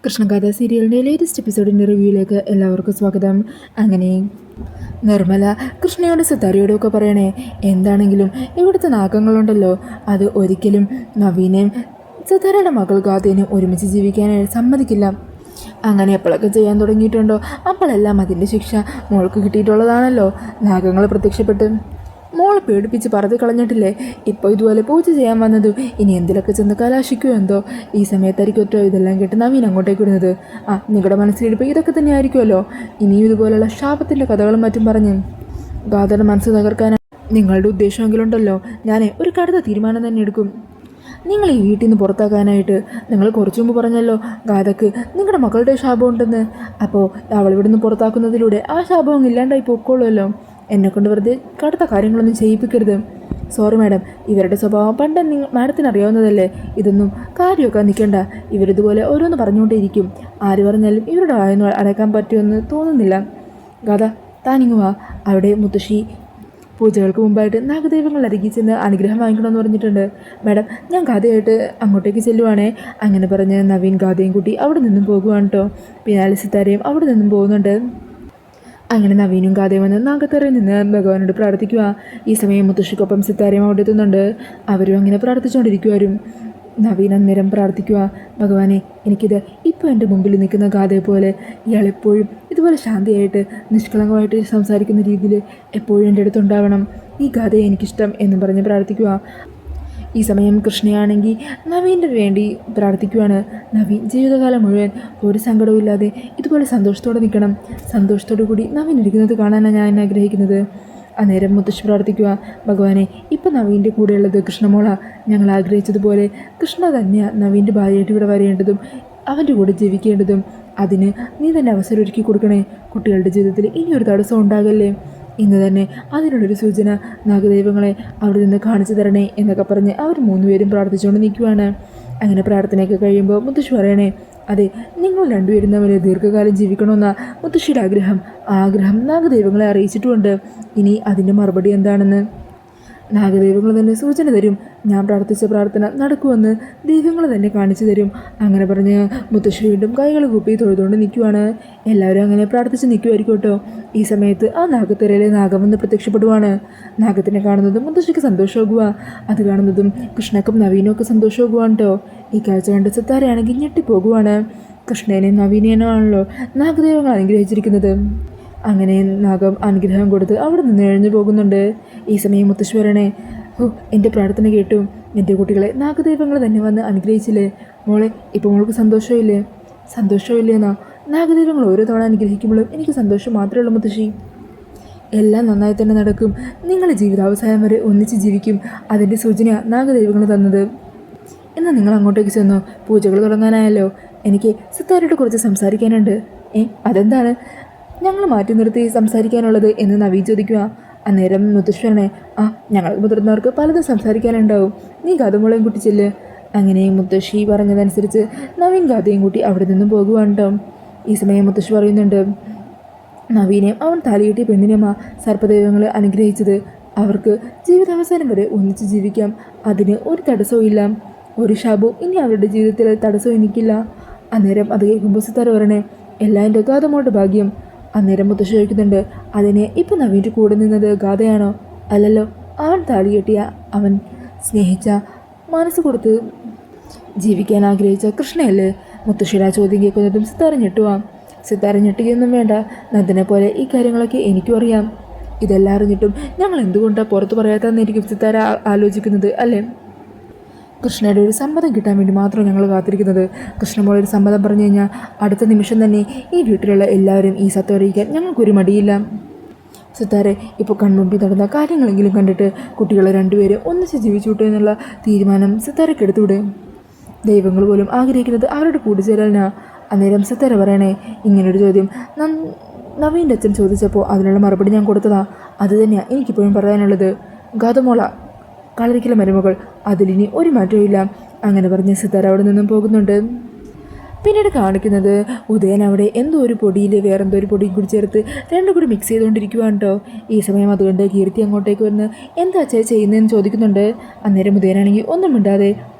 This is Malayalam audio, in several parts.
കൃഷ്ണഗാഥ സീരിയലിൻ്റെ ലേറ്റസ്റ്റ് എപ്പിസോഡിൻ്റെ റിവ്യൂയിലേക്ക് എല്ലാവർക്കും സ്വാഗതം. അങ്ങനെ നിർമ്മല കൃഷ്ണയോട് സിത്താരയോടും ഒക്കെ പറയണേ, എന്താണെങ്കിലും ഇവിടുത്തെ നാഗങ്ങളുണ്ടല്ലോ, അത് ഒരിക്കലും നവീനെയും സിത്താരയുടെ മകൾ ഗാഥേനും ഒരുമിച്ച് ജീവിക്കാനായി സമ്മതിക്കില്ല. അങ്ങനെ എപ്പോഴൊക്കെ ചെയ്യാൻ തുടങ്ങിയിട്ടുണ്ടോ അപ്പോഴെല്ലാം അതിൻ്റെ ശിക്ഷ മോൾക്ക് കിട്ടിയിട്ടുള്ളതാണല്ലോ. നാഗങ്ങൾ പ്രത്യക്ഷപ്പെട്ട് മോളെ പേടിപ്പിച്ച് പറത്തി കളഞ്ഞിട്ടില്ലേ, ഇപ്പോൾ ഇതുപോലെ പൂജ ചെയ്യാൻ വന്നത്. ഇനി എന്തിലൊക്കെ ചെന്ന് കലാശിക്കുമോ എന്തോ. ഈ സമയത്തായിരിക്കും ഒറ്റ ഇതെല്ലാം കേട്ട് നവീൻ അങ്ങോട്ടേക്ക് വിടുന്നത്. നിങ്ങളുടെ മനസ്സിലിപ്പോൾ ഇതൊക്കെ തന്നെ ആയിരിക്കുമല്ലോ. ഇനിയും ഇതുപോലുള്ള ശാപത്തിൻ്റെ കഥകളും മറ്റും പറഞ്ഞ് ഗാഥയുടെ മനസ്സ് തകർക്കാനാണ് നിങ്ങളുടെ ഉദ്ദേശമെങ്കിലുണ്ടല്ലോ, ഞാൻ ഒരു കടുത്ത തീരുമാനം തന്നെ എടുക്കും. നിങ്ങൾ ഈ വീട്ടിൽ നിന്ന് പുറത്താക്കാനായിട്ട് നിങ്ങൾ കുറച്ചു മുമ്പ് പറഞ്ഞല്ലോ ഗാഥക്ക് നിങ്ങളുടെ മകളുടെ ശാപം ഉണ്ടെന്ന്. അപ്പോൾ അവൾ ഇവിടുന്ന് പുറത്താക്കുന്നതിലൂടെ ആ ശാപം ഇല്ലാണ്ടായി പൊക്കോളുമല്ലോ. എന്നെക്കൊണ്ട് വെറുതെ കടുത്ത കാര്യങ്ങളൊന്നും ചെയ്യിപ്പിക്കരുത്. സോറി മാഡം, ഇവരുടെ സ്വഭാവം പണ്ട് മാഡത്തിന് അറിയാവുന്നതല്ലേ. ഇതൊന്നും കാര്യമൊക്കെ നിൽക്കണ്ട. ഇവരിതുപോലെ ഓരോന്ന് പറഞ്ഞുകൊണ്ടേയിരിക്കും. ആര് പറഞ്ഞാലും ഇവരുടെ വായൊന്നും അടക്കാൻ പറ്റുമെന്ന് തോന്നുന്നില്ല. ഗാഥ താനിങ്ങുവാ. അവിടെ മുത്തശ്ശി പൂജകൾക്ക് മുമ്പായിട്ട് നാഗദൈവങ്ങൾ അരികി ചെന്ന് അനുഗ്രഹം വാങ്ങിക്കണമെന്ന് പറഞ്ഞിട്ടുണ്ട്. മാഡം, ഞാൻ ഗാഥയായിട്ട് അങ്ങോട്ടേക്ക് ചെല്ലുവാണേ. അങ്ങനെ പറഞ്ഞ് നവീൻ ഗാഥയും കൂട്ടി അവിടെ നിന്നും പോകുവാണ് കേട്ടോ. പിന്നാലെ സിത്താരയും അവിടെ നിന്നും പോകുന്നുണ്ട്. അങ്ങനെ നവീനും ഗാഥയും വന്ന് നാഗത്തറയിൽ നിന്ന് ഭഗവാനോട് പ്രാർത്ഥിക്കുക. ഈ സമയം മുത്തശ്ശിക്കൊപ്പം സിത്താരയും അവിടെ എത്തുന്നുണ്ട്. അവരും അങ്ങനെ പ്രാർത്ഥിച്ചുകൊണ്ടിരിക്കുവാരും. നവീൻ അന്നേരം പ്രാർത്ഥിക്കുക, ഭഗവാനെ, എനിക്കിത് ഇപ്പോൾ എൻ്റെ മുമ്പിൽ നിൽക്കുന്ന ഗാഥയെ പോലെ ഇയാളെപ്പോഴും ഇതുപോലെ ശാന്തിയായിട്ട് നിഷ്കളങ്കമായിട്ട് സംസാരിക്കുന്ന രീതിയിൽ എപ്പോഴും എൻ്റെ അടുത്തുണ്ടാവണം. ഈ ഗാഥയെ എനിക്കിഷ്ടം എന്നും പറഞ്ഞ് പ്രാർത്ഥിക്കുക. ഈ സമയം കൃഷ്ണയാണെങ്കിൽ നവീൻ്റെ വേണ്ടി പ്രാർത്ഥിക്കുകയാണ്. നവീൻ ജീവിതകാലം മുഴുവൻ ഒരു സങ്കടവും ഇല്ലാതെ ഇതുപോലെ സന്തോഷത്തോടെ നിൽക്കണം. സന്തോഷത്തോടു കൂടി നവീൻ ഇരിക്കുന്നത് കാണാനാണ് ഞാൻ ആഗ്രഹിക്കുന്നത്. അന്നേരം മുത്തശ്ശി പ്രാർത്ഥിക്കുക, ഭഗവാനെ, ഇപ്പം നവീൻ്റെ കൂടെയുള്ളത് കൃഷ്ണമോള. ഞങ്ങൾ ആഗ്രഹിച്ചതുപോലെ കൃഷ്ണ തന്നെയാണ് നവീൻ്റെ ഭാര്യയായിട്ട് ഇവിടെ വരേണ്ടതും അവൻ്റെ കൂടെ ജീവിക്കേണ്ടതും. അതിന് നീ തന്നെ അവസരം ഒരുക്കി കൊടുക്കണേ. കുട്ടികളുടെ ജീവിതത്തിൽ ഇനിയൊരു തടസ്സം ഉണ്ടാകല്ലേ. ഇന്ന് തന്നെ അതിനുള്ളൊരു സൂചന നാഗദൈവങ്ങളെ അവിടെ നിന്ന് കാണിച്ചു തരണേ എന്നൊക്കെ പറഞ്ഞ് അവർ മൂന്നുപേരും പ്രാർത്ഥിച്ചുകൊണ്ട് നിൽക്കുവാണ്. അങ്ങനെ പ്രാർത്ഥനയൊക്കെ കഴിയുമ്പോൾ മുത്തശ്ശി പറയണേ, അതെ, നിങ്ങൾ രണ്ടുപേരും തമ്മിൽ ദീർഘകാലം ജീവിക്കണമെന്ന മുത്തശ്ശിയുടെ ആഗ്രഹം. ആ ആഗ്രഹം നാഗദൈവങ്ങളെ അറിയിച്ചിട്ടുമുണ്ട്. ഇനി അതിൻ്റെ മറുപടി എന്താണെന്ന് നാഗദൈവങ്ങൾ തന്നെ സൂചന തരും. ഞാൻ പ്രാർത്ഥിച്ച പ്രാർത്ഥന നടക്കുമെന്ന് ദൈവങ്ങൾ തന്നെ കാണിച്ചു തരും. അങ്ങനെ പറഞ്ഞ് മുത്തശ്ശി വീണ്ടും കൈകൾ കൂപ്പി തൊഴുതുകൊണ്ട് നിൽക്കുവാണ്. എല്ലാവരും അങ്ങനെ പ്രാർത്ഥിച്ച് നിൽക്കുമായിരിക്കും കേട്ടോ. ഈ സമയത്ത് ആ നാഗത്തിരയിലെ നാഗം വന്ന് പ്രത്യക്ഷപ്പെടുവാണ്. നാഗത്തിനെ കാണുന്നതും മുത്തശ്ശിക്ക് സന്തോഷമാകുക. അത് കാണുന്നതും കൃഷ്ണക്കും നവീനും ഒക്കെ സന്തോഷമാകുവാണ് കേട്ടോ. ഈ കാഴ്ച കണ്ട് സിത്താരയാണെങ്കിൽ ഞെട്ടിപ്പോകുവാണ്. കൃഷ്ണനെയും നവീനെയും ആണല്ലോ നാഗദൈവങ്ങൾ അനുഗ്രഹിച്ചിരിക്കുന്നത്. അങ്ങനെ നാഗം അനുഗ്രഹം കൊടുത്ത് അവിടെ നിന്ന് എഴുന്നു പോകുന്നുണ്ട്. ഈ സമയം മുത്തശ്ശി പറയണേ, എൻ്റെ പ്രാർത്ഥന കേട്ടു. എൻ്റെ കുട്ടികളെ നാഗദൈവങ്ങൾ തന്നെ വന്ന് അനുഗ്രഹിച്ചില്ലേ മോളെ. ഇപ്പോൾ മോൾക്ക് സന്തോഷമില്ലേ? സന്തോഷമില്ലേന്നാ? നാഗദൈവങ്ങൾ ഓരോ തവണ അനുഗ്രഹിക്കുമ്പോഴും എനിക്ക് സന്തോഷം മാത്രമേ ഉള്ളൂ മുത്തശ്ശി. എല്ലാം നന്നായി തന്നെ നടക്കും. നിങ്ങൾ ജീവിതാവസാനം വരെ ഒന്നിച്ച് ജീവിക്കും. അതിൻ്റെ സൂചനയാണ് നാഗദൈവങ്ങൾ തന്നത്. എന്നാൽ നിങ്ങൾ അങ്ങോട്ടേക്ക് ചെന്നോ. പൂജകൾ തുടങ്ങാനായല്ലോ. എനിക്ക് സിത്താരയോട് കുറച്ച് സംസാരിക്കാനുണ്ട്. അതെന്താണ് ഞങ്ങൾ മാറ്റി നിർത്തി സംസാരിക്കാനുള്ളത് എന്ന് നവീൻ ചോദിക്കുക. അന്നേരം മുത്തശ്ശനെ, ഞങ്ങൾ മുതിർന്നവർക്ക് പലതും സംസാരിക്കാനുണ്ടാവും. നീ ഗാഥമോളെയും കൂട്ടി ചെല്ല്. അങ്ങനെ മുത്തശ്ശി പറഞ്ഞതനുസരിച്ച് നവീൻ ഗാഥയും കൂട്ടി അവിടെ നിന്നും പോകുവാണ്ടാവും. ഈ സമയം മുത്തശ്ശി പറയുന്നുണ്ട്, നവീനെയും അവൻ തലയിട്ടി പെണ്ണിനെയുമാ സർപ്പദൈവങ്ങൾ അനുഗ്രഹിച്ചത്. അവർക്ക് ജീവിതാവസാനം വരെ ഒന്നിച്ച് ജീവിക്കാം. അതിന് ഒരു തടസ്സവും ഇല്ല. ഒരു ശാപവും ഇനി അവരുടെ ജീവിതത്തിൽ തടസ്സവും എനിക്കില്ല. അന്നേരം അത് കേൾക്കുമ്പോൾ സിത്താര പറയണേ, എല്ലാം എൻ്റെ ഗാഥമോളുടെ ഭാഗ്യം. അന്നേരം മുത്തശ്ശി ചോദിക്കുന്നുണ്ട്, അതിനെ ഇപ്പം നവീൻ്റെ കൂടെ നിന്നത് ഗാഥയാണോ? അല്ലല്ലോ, അവൻ താലി കെട്ടിയ, അവൻ സ്നേഹിച്ച, മനസ്സ് കൊടുത്ത് ജീവിക്കാൻ ആഗ്രഹിച്ച കൃഷ്ണയല്ലേ? മുത്തശ്ശിയുടെ ആ ചോദ്യം കേൾക്കുന്നതും സിത്താര ഞെട്ടുവാം. സിത്താര ഞെട്ടുകയൊന്നും വേണ്ട. നന്ദനെ പോലെ ഈ കാര്യങ്ങളൊക്കെ എനിക്കും അറിയാം. ഇതെല്ലാം അറിഞ്ഞിട്ടും ഞങ്ങൾ എന്തുകൊണ്ടാണ് പുറത്ത് പറയാത്തതെന്നായിരിക്കും സിത്താര ആലോചിക്കുന്നത് അല്ലേ? കൃഷ്ണയുടെ ഒരു സമ്മതം കിട്ടാൻ വേണ്ടി മാത്രം ഞങ്ങൾ കാത്തിരിക്കുന്നത്. കൃഷ്ണമോൾ ഒരു സമ്മതം പറഞ്ഞു കഴിഞ്ഞാൽ അടുത്ത നിമിഷം തന്നെ ഈ വീട്ടിലുള്ള എല്ലാവരും ഈ സത്യം അറിയിക്കാൻ ഞങ്ങൾക്കൊരു മടിയില്ല. സിത്താരെ, ഇപ്പോൾ കൺമുമ്പിൽ നടന്ന കാര്യങ്ങളെങ്കിലും കണ്ടിട്ട് കുട്ടികളെ രണ്ടുപേരും ഒന്നിച്ച് ജീവിച്ചുവിട്ടു എന്നുള്ള തീരുമാനം സിത്താരയ്ക്ക് എടുത്തുവിടെ. ദൈവങ്ങൾ പോലും ആഗ്രഹിക്കുന്നത് അവരുടെ കൂടിച്ചേരലിനാ. അന്നേരം സിത്താര പറയണേ, ഇങ്ങനൊരു ചോദ്യം നവീൻ്റെ അച്ഛൻ ചോദിച്ചപ്പോൾ അതിനുള്ള മറുപടി ഞാൻ കൊടുത്തതാ. അത് തന്നെയാണ് എനിക്കിപ്പോഴും പറയാനുള്ളത്. ഗാഥമോള കളരിക്കല മരുമകൾ, അതിലിനി ഒരു മാറ്റവും ഇല്ല. അങ്ങനെ പറഞ്ഞ് സിത്താര അവിടെ നിന്നും പോകുന്നുണ്ട്. പിന്നീട് കാണിക്കുന്നത് ഉദയൻ അവിടെ എന്തോ ഒരു പൊടിയിൽ വേറെന്തോ ഒരു പൊടിയും കൂടി ചേർത്ത് രണ്ടും കൂടി മിക്സ് ചെയ്തുകൊണ്ടിരിക്കുവാണ് കേട്ടോ. ഈ സമയം അതുകൊണ്ട് കീർത്തി അങ്ങോട്ടേക്ക് വന്ന് എന്താ അച്ഛാ ചെയ്യുന്നതെന്ന് ചോദിക്കുന്നുണ്ട്. അന്നേരം ഉദയനാണെങ്കിൽ ഒന്നും മിണ്ടാതെ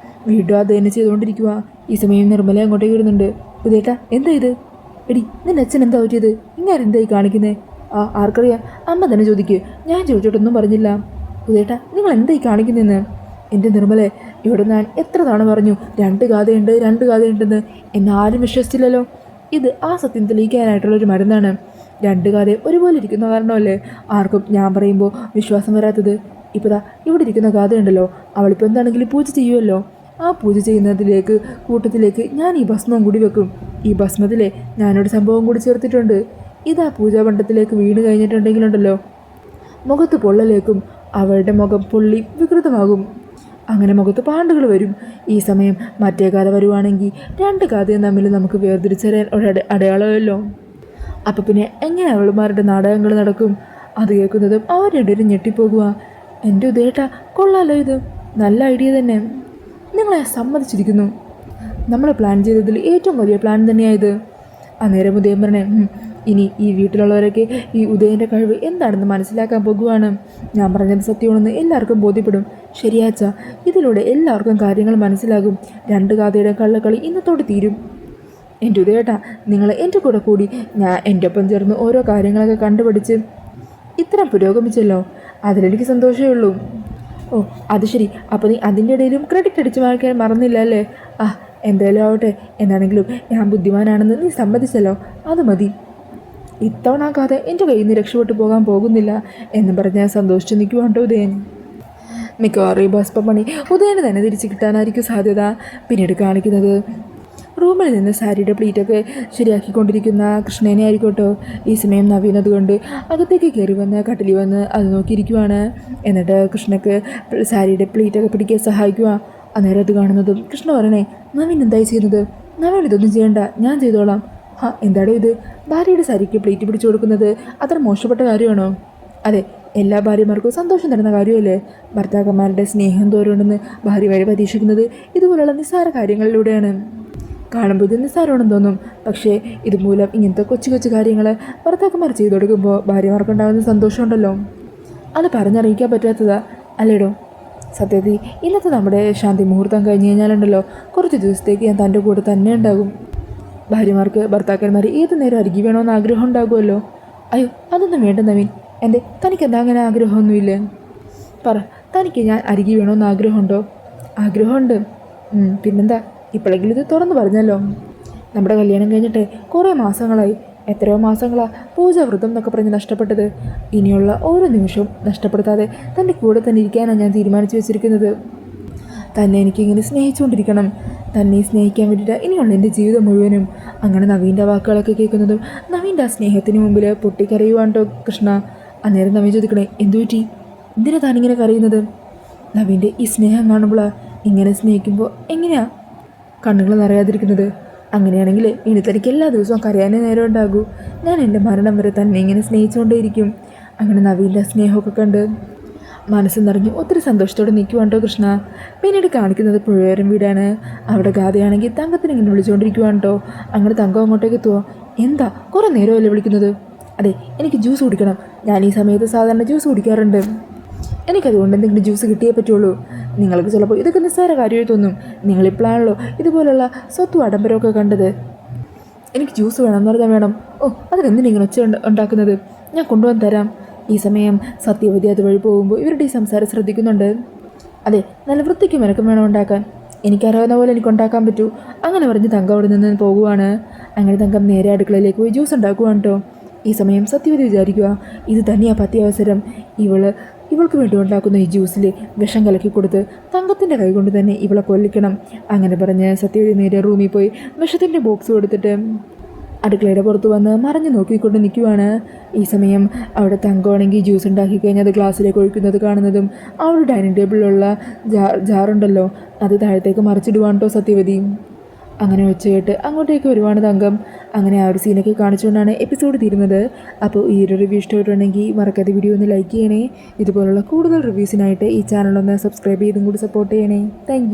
വീണ്ടും അത് തന്നെ ചെയ്തുകൊണ്ടിരിക്കുക. ഈ സമയം നിർമ്മല അങ്ങോട്ടേക്ക് വരുന്നുണ്ട്. ഉദേട്ടാ എന്താ ഇത്? എടി നിന്റെ അച്ഛൻ എന്താ പറ്റിയത്? ഇങ്ങനെ എന്തായി കാണിക്കുന്നേ? ആർക്കറിയാം, അമ്മ തന്നെ ചോദിക്ക്. ഞാൻ ചോദിച്ചോട്ടൊന്നും പറഞ്ഞില്ല. ഉദേട്ടാ നിങ്ങൾ എന്തായി കാണിക്കുന്നതെന്ന്? എൻ്റെ നിർമ്മലെ, ഇവിടെ ഞാൻ എത്ര തവണ പറഞ്ഞു രണ്ട് ഗാഥയുണ്ടെന്ന്. എന്നെ ആരും വിശ്വസിച്ചില്ലല്ലോ. ഇത് ആ സത്യം തെളിയിക്കാനായിട്ടുള്ളൊരു മരുന്നാണ്. രണ്ട് ഗാഥ ഒരുപോലെ ഇരിക്കുന്ന കാരണമല്ലേ ആർക്കും ഞാൻ പറയുമ്പോൾ വിശ്വാസം വരാത്തത്. ഇപ്പോൾ ദാ ഇവിടെ ഇരിക്കുന്ന ഗാഥയുണ്ടല്ലോ, അവളിപ്പോൾ എന്താണെങ്കിലും പൂജ ചെയ്യുമല്ലോ. ആ പൂജ ചെയ്യുന്നതിലേക്ക് കൂട്ടത്തിലേക്ക് ഞാൻ ഈ ഭസ്മവും കൂടി വെക്കും. ഈ ഭസ്മത്തിലെ ഞാനൊരു സംഭവം കൂടി ചേർത്തിട്ടുണ്ട്. ഇതാ പൂജാമണ്ഡലത്തിലേക്ക് വീണ് കഴിഞ്ഞിട്ടുണ്ടെങ്കിലുണ്ടല്ലോ, മുഖത്ത് പൊള്ളലേക്കും അവളുടെ മുഖം പൊള്ളി വികൃതമാകും. അങ്ങനെ മുഖത്ത് പാണ്ടുകൾ വരും. ഈ സമയം മറ്റേ കഥ വരുവാണെങ്കിൽ രണ്ട് കഥയും തമ്മിൽ നമുക്ക് വേർതിരിച്ചറിയാൻ ഒരു അടയാളമല്ലോ. അപ്പം പിന്നെ എങ്ങനെ അവളുമാരുടെ നാടകങ്ങൾ നടക്കും? അത് കേൾക്കുന്നതും അവർ രണ്ടുപേരും ഞെട്ടിപ്പോകുക. എൻ്റെ ഉദേട്ടാ, കൊള്ളാലോ, ഇത് നല്ല ഐഡിയ തന്നെ. നിങ്ങളെ സമ്മതിച്ചിരിക്കുന്നു. നമ്മൾ പ്ലാൻ ചെയ്തതിൽ ഏറ്റവും വലിയ പ്ലാൻ തന്നെയായത്. അന്നേരം ഉദയം പറഞ്ഞേ, ഇനി ഈ വീട്ടിലുള്ളവരൊക്കെ ഈ ഉദയൻ്റെ കഴിവ് എന്താണെന്ന് മനസ്സിലാക്കാൻ പോകുവാണ്. ഞാൻ പറഞ്ഞത് സത്യമാണെന്ന് എല്ലാവർക്കും ബോധ്യപ്പെടും. ശരിയാച്ച, ഇതിലൂടെ എല്ലാവർക്കും കാര്യങ്ങൾ മനസ്സിലാകും. രണ്ട് ഗാഥയുടെ കള്ളക്കളി ഇന്നത്തോടെ തീരും. എൻ്റെ ഉദയേട്ടാ, നിങ്ങൾ എൻ്റെ കൂടെ കൂടി ഞാൻ എൻ്റെ ഒപ്പം ചേർന്ന് ഓരോ കാര്യങ്ങളൊക്കെ കണ്ടുപിടിച്ച് ഇത്രയും പുരോഗമിച്ചല്ലോ, അതിലെനിക്ക് സന്തോഷമേ ഉള്ളൂ. ഓ അത് ശരി, അപ്പോൾ നീ അതിൻ്റെ ഇടയിലും ക്രെഡിറ്റ് അടിച്ചു വാങ്ങിക്കാൻ മറന്നില്ല അല്ലേ? എന്തായാലും ആവട്ടെ, എന്താണെങ്കിലും ഞാൻ ബുദ്ധിമാനാണെന്ന് നീ സമ്മതിച്ചല്ലോ, അത് മതി. ഇത്തവണ ആ കഥ എൻ്റെ കയ്യിൽ നിന്ന് രക്ഷപ്പെട്ടു പോകാൻ പോകുന്നില്ല എന്ന് പറഞ്ഞ് ഞാൻ സന്തോഷിച്ച് നിൽക്കുവാണ്ടോ ഉദയൻ. മിക്കവാറും ഈ ഭസ്മമണി ഉദയന് തന്നെ തിരിച്ചു കിട്ടാനായിരിക്കും സാധ്യത. പിന്നീട് കാണിക്കുന്നത് റൂമിൽ നിന്ന് സാരിയുടെ പ്ലീറ്റൊക്കെ ശരിയാക്കിക്കൊണ്ടിരിക്കുന്ന കൃഷ്ണനെ ആയിരിക്കോട്ടോ. ഈ സമയം നവീൻ അതുകൊണ്ട് അകത്തേക്ക് കയറി വന്ന് കട്ടിലിൽ വന്ന് അത് നോക്കിയിരിക്കുവാണ്. എന്നിട്ട് കൃഷ്ണക്ക് സാരിയുടെ പ്ലീറ്റൊക്കെ പിടിക്കാൻ സഹായിക്കുക. അന്നേരം അത് കാണുന്നതും കൃഷ്ണ പറയണേ, നവീൻ എന്തായി ചെയ്യുന്നത്? നവീൻ ഇതൊന്നും ചെയ്യണ്ട, ഞാൻ ചെയ്തോളാം. എന്താടോ ഇത്? ഭാര്യയുടെ സാരിക്ക് പ്ലേറ്റ് പിടിച്ചു കൊടുക്കുന്നത് അത്ര മോശപ്പെട്ട കാര്യമാണോ? അതെ, എല്ലാ ഭാര്യമാർക്കും സന്തോഷം തരുന്ന കാര്യമല്ലേ. ഭർത്താക്കന്മാരുടെ സ്നേഹം തോരുണ്ടെന്ന് ഭാര്യമാരെ പരീക്ഷിക്കുന്നത് ഇതുപോലുള്ള നിസ്സാര കാര്യങ്ങളിലൂടെയാണ്. കാണുമ്പോൾ ഇത് നിസ്സാരമാണെന്ന് തോന്നും, പക്ഷേ ഇതുമൂലം ഇങ്ങനത്തെ കൊച്ചു കൊച്ചു കാര്യങ്ങൾ ഭർത്താക്കന്മാർ ചെയ്തു കൊടുക്കുമ്പോൾ ഭാര്യമാർക്കുണ്ടാകുന്ന സന്തോഷമുണ്ടല്ലോ, അത് പറഞ്ഞറിയിക്കാൻ പറ്റാത്തതാ അല്ലേടോ? സത്യത്തിൽ ഇന്നത്തെ നമ്മുടെ ശാന്തി മുഹൂർത്തം കഴിഞ്ഞ് കഴിഞ്ഞാലുണ്ടല്ലോ, കുറച്ച് ദിവസത്തേക്ക് ഞാൻ തൻ്റെ കൂടെ തന്നെ ഉണ്ടാകും. ഭാര്യമാർക്ക് ഭർത്താക്കന്മാർ ഏത് നേരം അരികി വേണമെന്ന് ആഗ്രഹം ഉണ്ടാകുമല്ലോ. അയ്യോ അതൊന്നും വേണ്ട നവീൻ. തനിക്കെന്താ അങ്ങനെ ആഗ്രഹമൊന്നുമില്ലേ? പറ, തനിക്ക് ഞാൻ അരികി വേണമെന്ന് ആഗ്രഹമുണ്ടോ? ആഗ്രഹമുണ്ട്. പിന്നെന്താ, ഇപ്പോഴെങ്കിലും ഇത് തുറന്നു പറഞ്ഞല്ലോ. നമ്മുടെ കല്യാണം കഴിഞ്ഞിട്ട് കുറേ മാസങ്ങളായി. എത്രയോ മാസങ്ങളാണ് പൂജാവ്രതം എന്നൊക്കെ പറഞ്ഞ് നഷ്ടപ്പെട്ടത്. ഇനിയുള്ള ഓരോ നിമിഷവും നഷ്ടപ്പെടുത്താതെ തൻ്റെ കൂടെ തന്നെ ഇരിക്കാനാണ് ഞാൻ തീരുമാനിച്ചു വെച്ചിരിക്കുന്നത്. തന്നെ എനിക്കിങ്ങനെ സ്നേഹിച്ചുകൊണ്ടിരിക്കണം. തന്നെ സ്നേഹിക്കാൻ വേണ്ടിയിട്ട് ഇനിയുള്ള എൻ്റെ ജീവിതം മുഴുവനും. അങ്ങനെ നവീൻ്റെ വാക്കുകളൊക്കെ കേൾക്കുന്നതും നവീൻ്റെ ആ സ്നേഹത്തിന് മുമ്പിൽ പൊട്ടിക്കരയുവാണ്ടോ കൃഷ്ണ. അന്നേരം നവീൻ ചോദിക്കണേ, എന്തു പറ്റി? എന്തിനാ താനിങ്ങനെ കരയുന്നത്? നവീൻ്റെ ഈ സ്നേഹം കാണുമ്പോൾ ഇങ്ങനെ സ്നേഹിക്കുമ്പോൾ എങ്ങനെയാ കണ്ണുകൾ നിറയാതിരിക്കുന്നത്? അങ്ങനെയാണെങ്കിൽ ഇനി തനിക്ക് എല്ലാ ദിവസവും കരയാനേ നേരം ഉണ്ടാകൂ. ഞാൻ എൻ്റെ മരണം വരെ തന്നെ ഇങ്ങനെ സ്നേഹിച്ചുകൊണ്ടേയിരിക്കും. അങ്ങനെ നവീൻ്റെ സ്നേഹമൊക്കെ കണ്ട് മനസ്സ് നിറഞ്ഞ് ഒത്തിരി സന്തോഷത്തോടെ നിൽക്കുവാണ്ടോ കൃഷ്ണ. പിന്നീട് കാണിക്കുന്നത് പുഴയോരം വീടാണ്. അവിടെ ഗാഥയാണെങ്കിൽ തങ്കത്തിന് ഇങ്ങനെ വിളിച്ചുകൊണ്ടിരിക്കുവാണ്ടോ. അങ്ങനെ തങ്കം അങ്ങോട്ടേക്ക് എത്തുമോ? എന്താ കുറേ നേരമല്ലേ വിളിക്കുന്നത്? അതെ, എനിക്ക് ജ്യൂസ് കുടിക്കണം. ഞാൻ ഈ സമയത്ത് സാധാരണ ജ്യൂസ് കുടിക്കാറുണ്ട്. എനിക്കതുകൊണ്ട് എന്തെങ്കിലും ജ്യൂസ് കിട്ടിയേ പറ്റുള്ളൂ. നിങ്ങൾക്ക് ചിലപ്പോൾ ഇതൊക്കെ നിസ്സാര കാര്യമായി തോന്നും. നിങ്ങളിപ്പോഴാണല്ലോ ഇതുപോലുള്ള സ്വത്തും ആഡംബരമൊക്കെ കണ്ടത്. എനിക്ക് ജ്യൂസ് വേണമെന്ന് പറഞ്ഞാൽ വേണം. അതിനെന്തിനിങ്ങനെ ഒച്ച ഉണ്ടാക്കുന്നത്? ഞാൻ കൊണ്ടുവന്ന് തരാം. ഈ സമയം സത്യവതി അതുവഴി പോകുമ്പോൾ ഇവരുടെ ഈ സംസാരം ശ്രദ്ധിക്കുന്നുണ്ട്. അതെ, നല്ല വൃത്തിക്കും മെനക്കും വേണം ഉണ്ടാക്കാൻ. എനിക്കറിയാവുന്ന പോലെ എനിക്ക് ഉണ്ടാക്കാൻ പറ്റൂ. അങ്ങനെ പറഞ്ഞ് തങ്കം അവിടെ നിന്ന് പോകുവാണ്. അങ്ങനെ തങ്കം നേരെ അടുക്കളയിലേക്ക് പോയി ജ്യൂസ് ഉണ്ടാക്കുവാണ് കേട്ടോ. ഈ സമയം സത്യവതി വിചാരിക്കുക, ഇത് തന്നെയാണ് പറ്റിയ അവസരം. ഇവൾക്ക് വേണ്ടി ഉണ്ടാക്കുന്ന ഈ ജ്യൂസിൽ വിഷം കലക്കി കൊടുത്ത് തങ്കത്തിൻ്റെ കൈ കൊണ്ട് തന്നെ ഇവളെ കൊല്ലിക്കണം. അങ്ങനെ പറഞ്ഞ് സത്യവതി നേരെ റൂമിൽ പോയി വിഷത്തിൻ്റെ ബോക്സ് കൊടുത്തിട്ട് അടുക്കളയുടെ പുറത്ത് വന്ന് മറഞ്ഞു നോക്കിക്കൊണ്ട് നിൽക്കുവാണ്. ഈ സമയം അവിടെ തങ്കമാണെങ്കിൽ ജ്യൂസ് ഉണ്ടാക്കി കഴിഞ്ഞാൽ അത് ഗ്ലാസ്സിലേക്ക് ഒഴിക്കുന്നത് കാണുന്നതും അവളുടെ ഡൈനിങ് ടേബിളിലുള്ള ജാറുണ്ടല്ലോ അത് താഴത്തേക്ക് മറിച്ചിടുവാണ് കേട്ടോ സത്യവതി. അങ്ങനെ വെച്ചിട്ട് അങ്ങോട്ടേക്ക് വരുവാണ് തങ്കം. അങ്ങനെ ആ ഒരു സീനൊക്കെ കാണിച്ചുകൊണ്ടാണ് എപ്പിസോഡ് തീരുന്നത്. അപ്പോൾ ഈ ഒരു റിവ്യൂ ഇഷ്ടമായിട്ടുണ്ടെങ്കിൽ മറക്കാതെ വീഡിയോ ഒന്ന് ലൈക്ക് ചെയ്യണേ. ഇതുപോലുള്ള കൂടുതൽ റിവ്യൂസിനായിട്ട് ഈ ചാനലൊന്ന് സബ്സ്ക്രൈബ് ചെയ്തും കൂടി സപ്പോർട്ട് ചെയ്യണേ. താങ്ക്